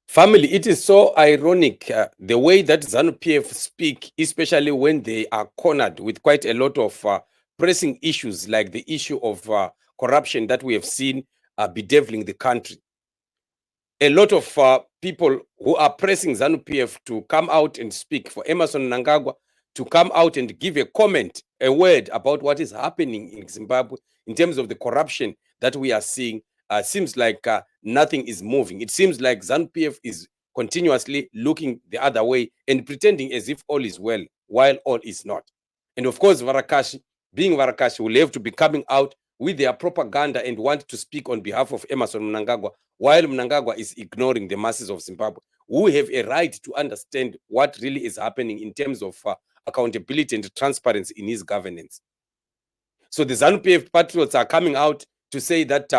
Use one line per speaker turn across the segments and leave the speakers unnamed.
Family, it is so ironic the way that ZANU PF speak, especially when they are cornered with quite a lot of pressing issues like the issue of corruption that we have seen bedeviling the country. A lot of people who are pressing ZANU PF to come out and speak, for Emmerson Mnangagwa to come out and give a comment, a word about what is happening in Zimbabwe in terms of the corruption that we are seeing, seems like nothing is moving. It seems like ZANU PF is continuously looking the other way and pretending as if all is well, while all is not. And of course, Varakashi, being Varakashi, will have to be coming out with their propaganda and want to speak on behalf of Emmerson Mnangagwa, while Mnangagwa is ignoring the masses of Zimbabwe, who have a right to understand what really is happening in terms of accountability and transparency in his governance. So the ZANU PF patriots are coming out to say that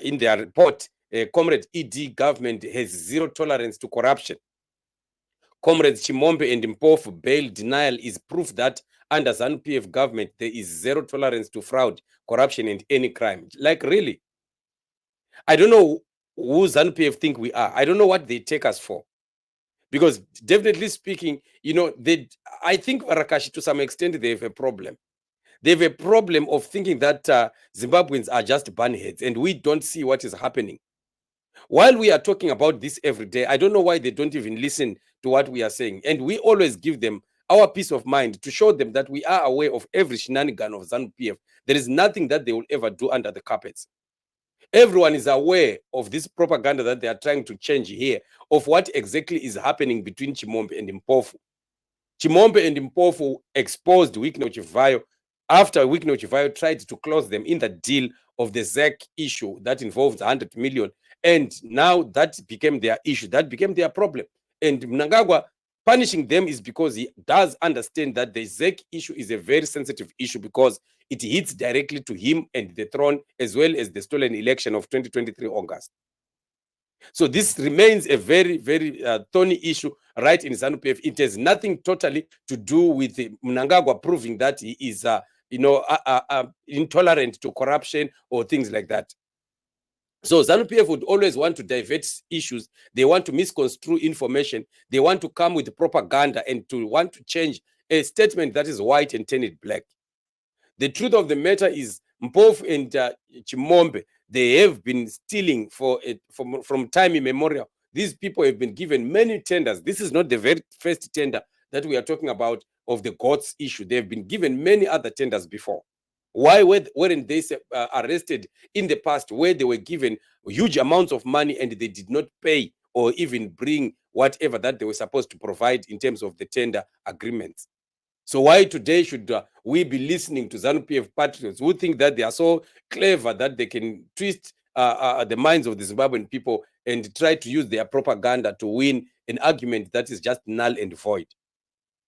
in their report, Comrade ED government has zero tolerance to corruption. Comrades Chimombe and Mpofu bail denial is proof that under ZANU PF government, there is zero tolerance to fraud, corruption, and any crime. Like, really? I don't know who ZANU PF think we are. I don't know what they take us for. Because definitely speaking, you know, I think Varakashi, to some extent, they have a problem. They have a problem of thinking that Zimbabweans are just bunheads and we don't see what is happening. While we are talking about this every day, I don't know why they don't even listen to what we are saying. And we always give them our peace of mind to show them that we are aware of every shenanigan of ZANU PF. There is nothing that they will ever do under the carpets. Everyone is aware of this propaganda that they are trying to change here, of what exactly is happening between Chimombe and Mpofu. Chimombe and Mpofu exposed Wikno Chivayo after Wikno Chivayo tried to close them in the deal of the ZEC issue that involves 100 million. And now that became their issue, that became their problem. And Mnangagwa punishing them is because he does understand that the ZEC issue is a very sensitive issue because it hits directly to him and the throne, as well as the stolen election of 2023 August. So this remains a very, very thorny issue right in ZANU PF. It has nothing totally to do with Mnangagwa proving that he is, intolerant to corruption or things like that. So ZANU PF would always want to divert issues. They want to misconstrue information. They want to come with propaganda and to want to change a statement that is white and turn it black. The truth of the matter is Mpofu and Chimombe, they have been stealing from time immemorial. These people have been given many tenders. This is not the very first tender that we are talking about of the GOTS issue. They have been given many other tenders before. Why weren't they arrested in the past where they were given huge amounts of money and they did not pay or even bring whatever that they were supposed to provide in terms of the tender agreements? So why today should we be listening to ZANU PF patriots who think that they are so clever that they can twist the minds of the Zimbabwean people and try to use their propaganda to win an argument that is just null and void?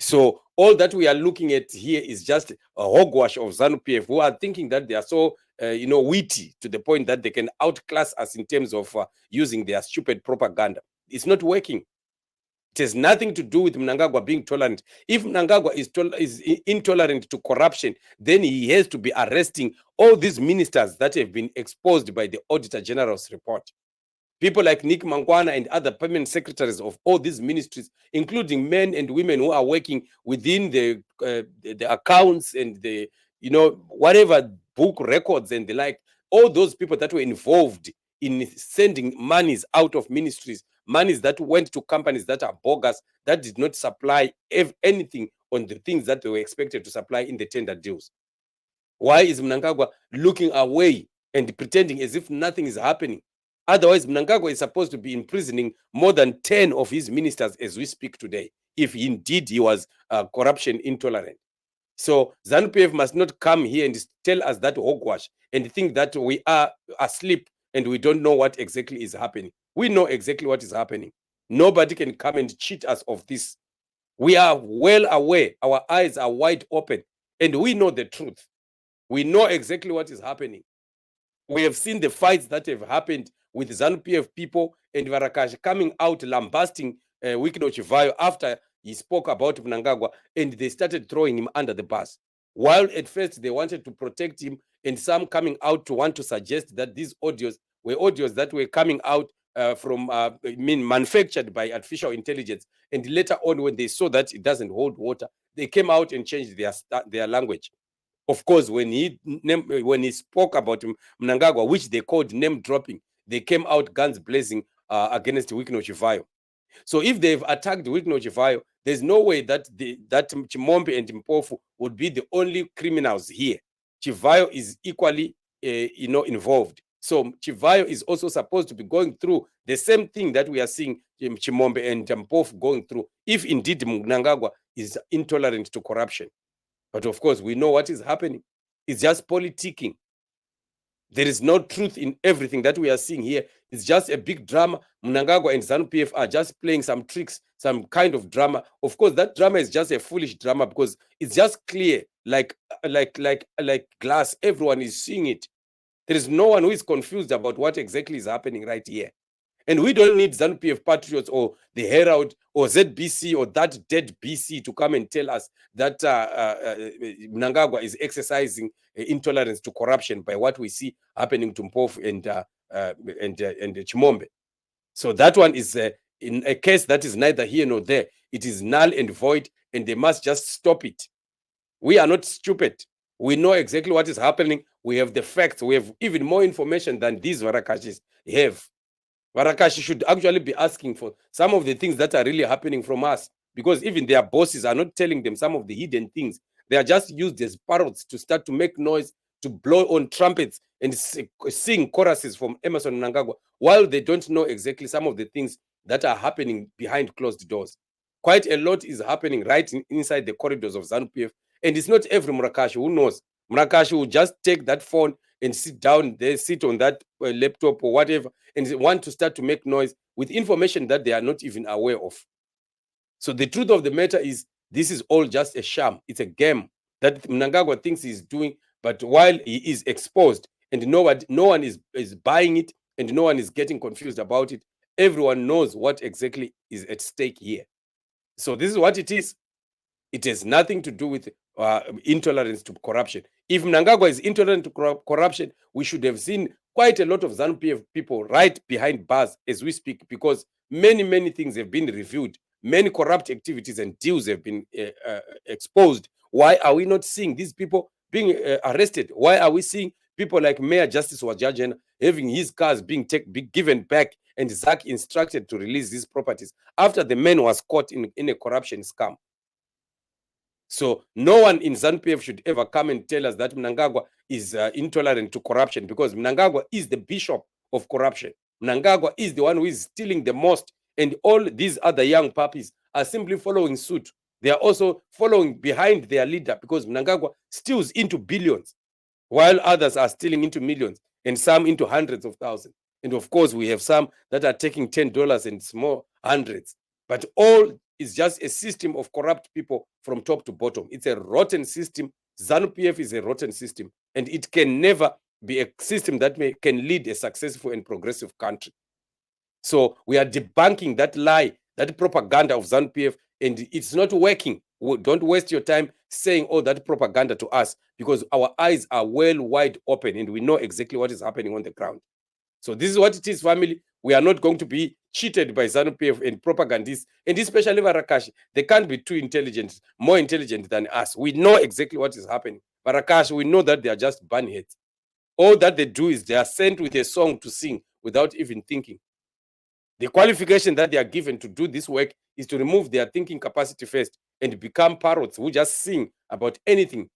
So all that we are looking at here is just a hogwash of ZANU PF who are thinking that they are so witty to the point that they can outclass us in terms of using their stupid propaganda. It's not working. It has nothing to do with Mnangagwa being tolerant. If Mnangagwa is intolerant to corruption, then he has to be arresting all these ministers that have been exposed by the Auditor General's report. People like Nick Mangwana and other permanent secretaries of all these ministries, including men and women who are working within the accounts and the, whatever book records and the like, all those people that were involved in sending monies out of ministries, monies that went to companies that are bogus, that did not supply anything on the things that they were expected to supply in the tender deals. Why is Mnangagwa looking away and pretending as if nothing is happening? Otherwise, Mnangagwa is supposed to be imprisoning more than 10 of his ministers as we speak today, if indeed he was corruption intolerant. So ZANU PF must not come here and tell us that hogwash and think that we are asleep and we don't know what exactly is happening. We know exactly what is happening. Nobody can come and cheat us of this. We are well aware. Our eyes are wide open and we know the truth. We know exactly what is happening. We have seen the fights that have happened with ZANU PF people and Varakash coming out lambasting Wikino Chivayo after he spoke about Mnangagwa, and they started throwing him under the bus. While at first they wanted to protect him, and some coming out to want to suggest that these audios were audios that were coming out manufactured by artificial intelligence. And later on, when they saw that it doesn't hold water, they came out and changed their language. Of course, when he spoke about Mnangagwa, which they called name dropping, they came out guns blazing against Wikino Chivayo. So if they've attacked Wikino Chivayo, there's no way that Chimombe and Mpofu would be the only criminals here. Chivayo is equally involved. So Chivayo is also supposed to be going through the same thing that we are seeing Chimombe and Mpofu going through, if indeed Mnangagwa is intolerant to corruption. But of course, we know what is happening. It's just politicking. There is no truth in everything that we are seeing here. It's just a big drama. Mnangagwa and Zanu PF are just playing some tricks, some kind of drama. Of course, that drama is just a foolish drama because it's just clear, like glass. Everyone is seeing it. There is no one who is confused about what exactly is happening right here. And we don't need Zanu PF Patriots or the Herald or ZBC or that dead BC to come and tell us that Mnangagwa is exercising intolerance to corruption by what we see happening to Mpofu and Chimombe. So that one is in a case that is neither here nor there. It is null and void, and they must just stop it. We are not stupid. We know exactly what is happening. We have the facts. We have even more information than these Varakashis have. Varakashi should actually be asking for some of the things that are really happening from us, because even their bosses are not telling them some of the hidden things. They are just used as parrots to start to make noise, to blow on trumpets and sing choruses from Emerson Mnangagwa, while they don't know exactly some of the things that are happening behind closed doors. Quite a lot is happening right inside the corridors of ZANU PF, and it's not every Murakashi who knows. Murakashi will just take that phone and sit down there, sit on that laptop or whatever, and want to start to make noise with information that they are not even aware of. So the truth of the matter is, this is all just a sham. It's a game that Mnangagwa thinks he's doing, but while he is exposed and no one is buying it and no one is getting confused about it, everyone knows what exactly is at stake here. So this is what it is. It has nothing to do with intolerance to corruption. If Mnangagwa is intolerant to corruption, we should have seen quite a lot of ZANU PF people right behind bars as we speak, because many things have been reviewed. Many corrupt activities and deals have been exposed. Why are we not seeing these people being arrested? Why are we seeing people like Mayor Justice Wajajena having his cars being given back, and Zach instructed to release these properties after the man was caught in a corruption scam? So no one in ZANU PF should ever come and tell us that Mnangagwa is intolerant to corruption, because Mnangagwa is the bishop of corruption. Mnangagwa is the one who is stealing the most, and all these other young puppies are simply following suit. They are also following behind their leader, because Mnangagwa steals into billions, while others are stealing into millions, and some into hundreds of thousands. And of course, we have some that are taking $10 and small hundreds. But all is just a system of corrupt people from top to bottom. It's a rotten system. ZANU PF is a rotten system, and it can never be a system that can lead a successful and progressive country. So we are debunking that lie, that propaganda of ZANU PF, and it's not working. Don't waste your time saying all that propaganda to us, because our eyes are well wide open and we know exactly what is happening on the ground. So this is what it is, family. We are not going to be cheated by ZANU PF and propagandists, and especially Varakashi. They can't be too intelligent, more intelligent than us. We know exactly what is happening. Varakashi, we know that they are just bunheads. All that they do is they are sent with a song to sing without even thinking. The qualification that they are given to do this work is to remove their thinking capacity first and become parrots who just sing about anything.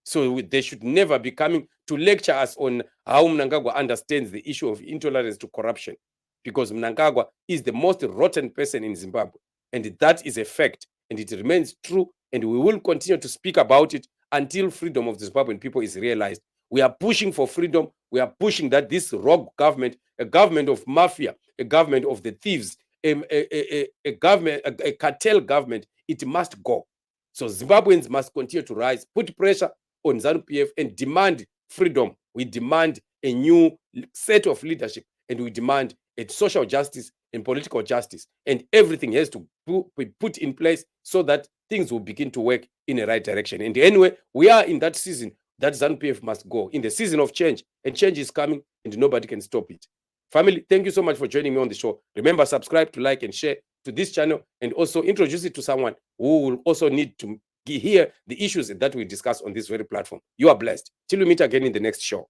So they should never be coming to lecture us on how Mnangagwa understands the issue of intolerance to corruption, because Mnangagwa is the most rotten person in Zimbabwe, and that is a fact, and it remains true, and we will continue to speak about it until freedom of the Zimbabwean people is realized. We are pushing for freedom. We are pushing that this rogue government, a government of mafia, a government of the thieves, a government, a cartel government, it must go. So Zimbabweans must continue to rise, put pressure on ZANU PF and demand freedom. We demand a new set of leadership, and we demand it's social justice and political justice, and everything has to be put in place so that things will begin to work in the right direction. And anyway, we are in that season that ZANU-PF must go, in the season of change, and change is coming and nobody can stop it. Family, thank you so much for joining me on the show. Remember, subscribe, to like, and share to this channel, and also introduce it to someone who will also need to hear the issues that we discuss on this very platform. You are blessed. Till we meet again in the next show.